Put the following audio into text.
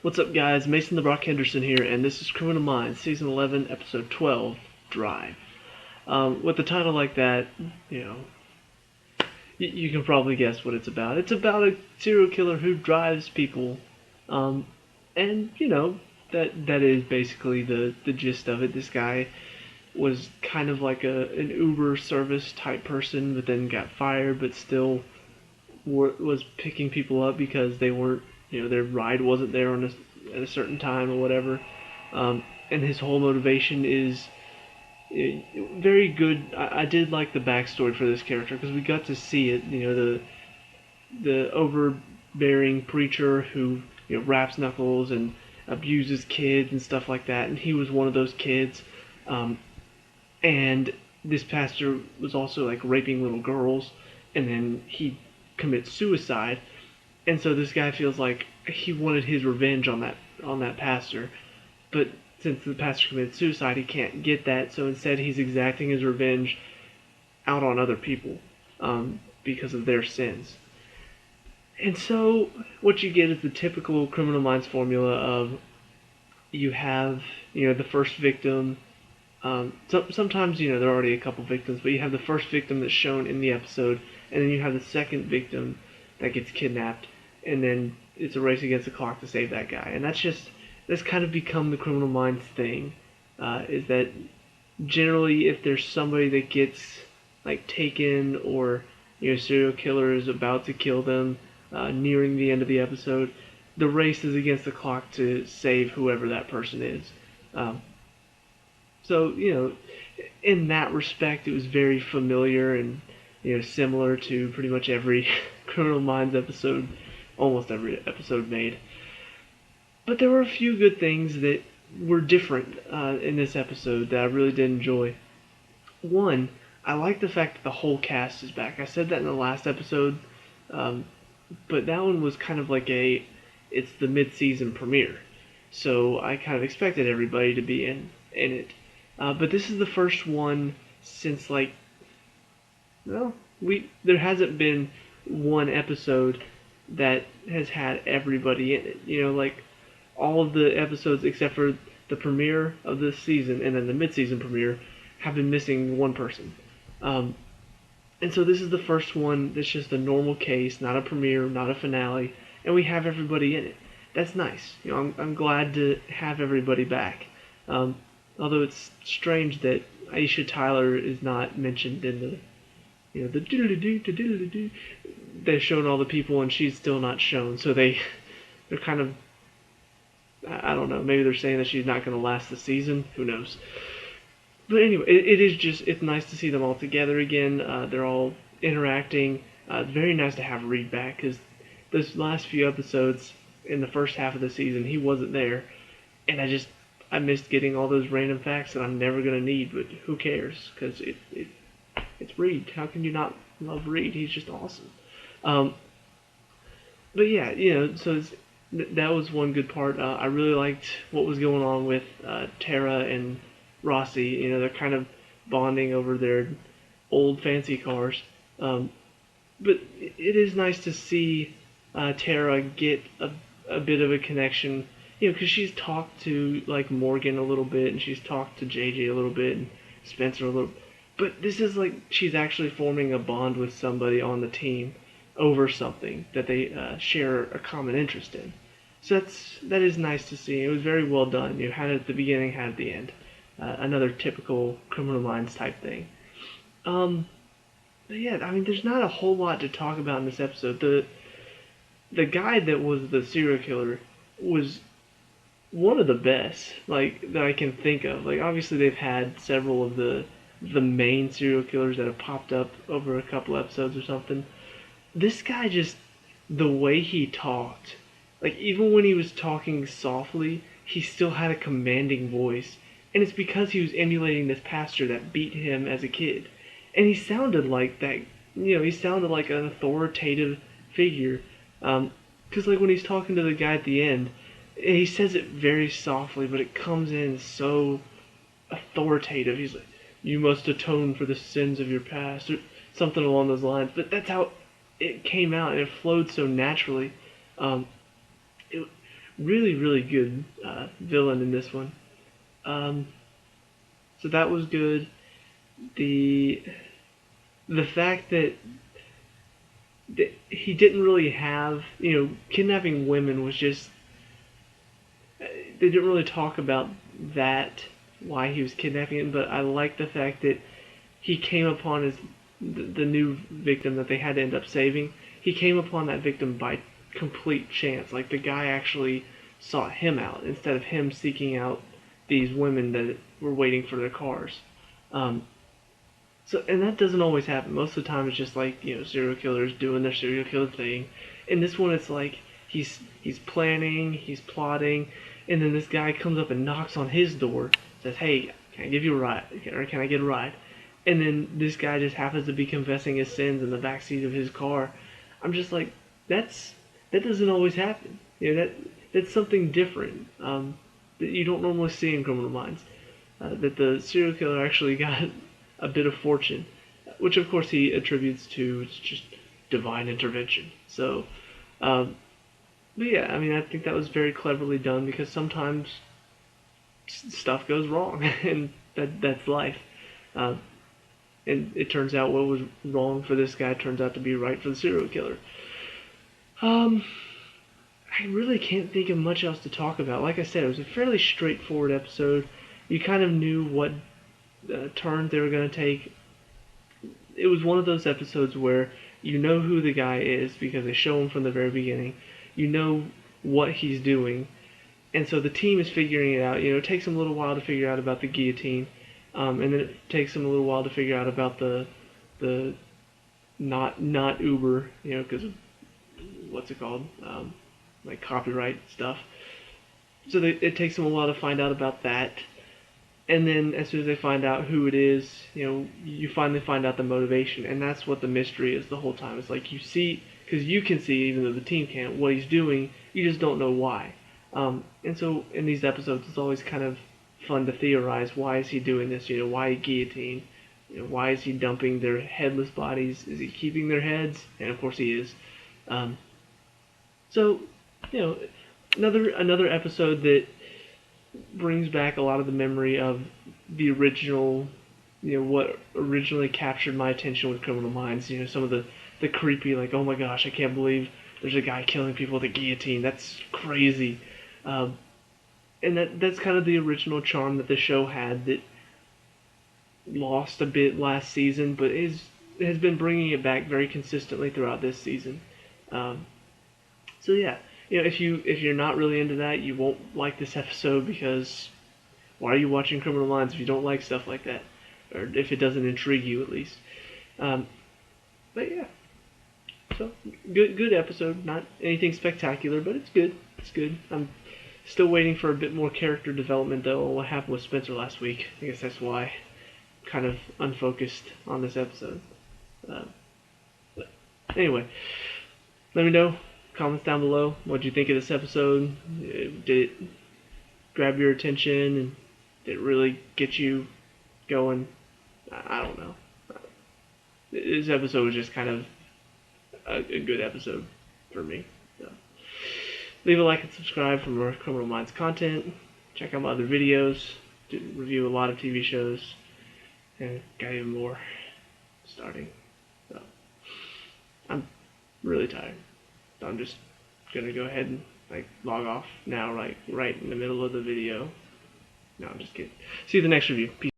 What's up, guys? Mason the Brock Henderson here, and this is Criminal Minds, Season 11, Episode 12, Drive. With a title like that, you can probably guess what it's about. It's about a serial killer who drives people, and, that is basically the gist of it. This guy was kind of like an Uber service type person, but then got fired, but still was picking people up because they weren't, their ride wasn't there at a certain time or whatever. And his whole motivation is very good. I did like the backstory for this character because we got to see it. The overbearing preacher who raps knuckles and abuses kids and stuff like that, and he was one of those kids. And this pastor was also like raping little girls, and then he commits suicide. And so this guy feels like he wanted his revenge on that pastor, but since the pastor committed suicide, he can't get that. So instead, he's exacting his revenge out on other people because of their sins. And so what you get is the typical Criminal Minds formula of you have the first victim. Sometimes there are already a couple victims, but you have the first victim that's shown in the episode, and then you have the second victim that gets kidnapped, and then it's a race against the clock to save that guy. And that's kind of become the Criminal Minds thing, is that generally if there's somebody that gets like taken, or serial killer is about to kill them nearing the end of the episode, the race is against the clock to save whoever that person is. So, in that respect, it was very familiar and, similar to pretty much every Criminal Minds episode, almost every episode made. But there were a few good things that were different in this episode that I really did enjoy. One, I like the fact that the whole cast is back. I said that in the last episode, but that one was kind of like it's the mid-season premiere. So I kind of expected everybody to be in it. But this is the first one since there hasn't been one episode that has had everybody in it. All of the episodes except for the premiere of this season and then the mid-season premiere have been missing one person. And so this is the first one that's just a normal case, not a premiere, not a finale, and we have everybody in it. That's nice. I'm glad to have everybody back. Although it's strange that Aisha Tyler is not mentioned in the diddly-doo. They've shown all the people and she's still not shown, so they're kind of, I don't know, maybe they're saying that she's not going to last the season. Who knows? But anyway, it's nice to see them all together again. They're all interacting. It's very nice to have Reed back because those last few episodes in the first half of the season, he wasn't there, and I missed getting all those random facts that I'm never going to need, but who cares? Because it's Reed. How can you not love Reed? He's just awesome. But yeah, so that was one good part. I really liked what was going on with Tara and Rossi. They're kind of bonding over their old fancy cars. But it is nice to see Tara get a bit of a connection, because she's talked to Morgan a little bit, and she's talked to JJ a little bit, and Spencer a little. But this is she's actually forming a bond with somebody on the team over something that they share a common interest in. So that is nice to see. It was very well done. You had it at the beginning, had it at the end. Another typical Criminal Minds type thing. But yeah, there's not a whole lot to talk about in this episode. The guy that was the serial killer was one of the best, that I can think of. Obviously they've had several of the main serial killers that have popped up over a couple episodes or something. This guy the way he talked, even when he was talking softly, he still had a commanding voice. And it's because he was emulating this pastor that beat him as a kid. And he sounded like that, he sounded like an authoritative figure. Because when he's talking to the guy at the end, he says it very softly, but it comes in so authoritative. He's like, "You must atone for the sins of your past," or something along those lines. But that's how it came out, and it flowed so naturally. really, really good villain in this one. So that was good. The the fact that he didn't really have, kidnapping women was just, they didn't really talk about that, why he was kidnapping them, but I like the fact that he came upon the new victim that they had to end up saving. He came upon that victim by complete chance. Like, the guy actually sought him out instead of him seeking out these women that were waiting for their cars. Um, and that doesn't always happen. Most of the time, it's just like, serial killers doing their serial killer thing. In this one, it's like he's planning, he's plotting, and then this guy comes up and knocks on his door, says, "Hey, can I give you a ride? Or can I get a ride?" And then this guy just happens to be confessing his sins in the backseat of his car. I'm just like, that doesn't always happen. That's something different that you don't normally see in Criminal Minds. That the serial killer actually got a bit of fortune, which of course he attributes to just divine intervention. So, but yeah, I mean, I think that was very cleverly done because sometimes stuff goes wrong, and that's life. Uh, and it turns out what was wrong for this guy turns out to be right for the serial killer. I really can't think of much else to talk about. Like I said, it was a fairly straightforward episode. You kind of knew what turn they were going to take. It was one of those episodes where you know who the guy is because they show him from the very beginning. You know what he's doing, and so the team is figuring it out. It takes them a little while to figure out about the guillotine, and then it takes them a little while to figure out about the not Uber, because of what's it called, like copyright stuff. So it takes them a while to find out about that. And then as soon as they find out who it is, you finally find out the motivation, and that's what the mystery is the whole time. It's like you see, because you can see, even though the team can't, what he's doing, you just don't know why. And so in these episodes, it's always kind of fun to theorize, why is he doing this? Why guillotine? Why is he dumping their headless bodies? Is he keeping their heads? And of course he is. So, another episode that brings back a lot of the memory of the original, what originally captured my attention with Criminal Minds. Some of the creepy, like, oh my gosh, I can't believe there's a guy killing people with a guillotine. That's crazy. And that's kind of the original charm that the show had that lost a bit last season, but has been bringing it back very consistently throughout this season. So yeah, if you're not really into that, you won't like this episode because why are you watching Criminal Minds if you don't like stuff like that, or if it doesn't intrigue you at least? But yeah, so good episode. Not anything spectacular, but it's good. It's good. I'm still waiting for a bit more character development though. What happened with Spencer last week? I guess that's why I'm kind of unfocused on this episode. But anyway, let me know. Comments down below. What do you think of this episode? Did it grab your attention and did it really get you going? I don't know. This episode was just kind of a good episode for me. So, leave a like and subscribe for more Criminal Minds content. Check out my other videos. Review a lot of TV shows. And got even more starting. So, I'm really tired. So I'm just gonna go ahead and log off now, right in the middle of the video. No, I'm just kidding. See you in the next review. Peace.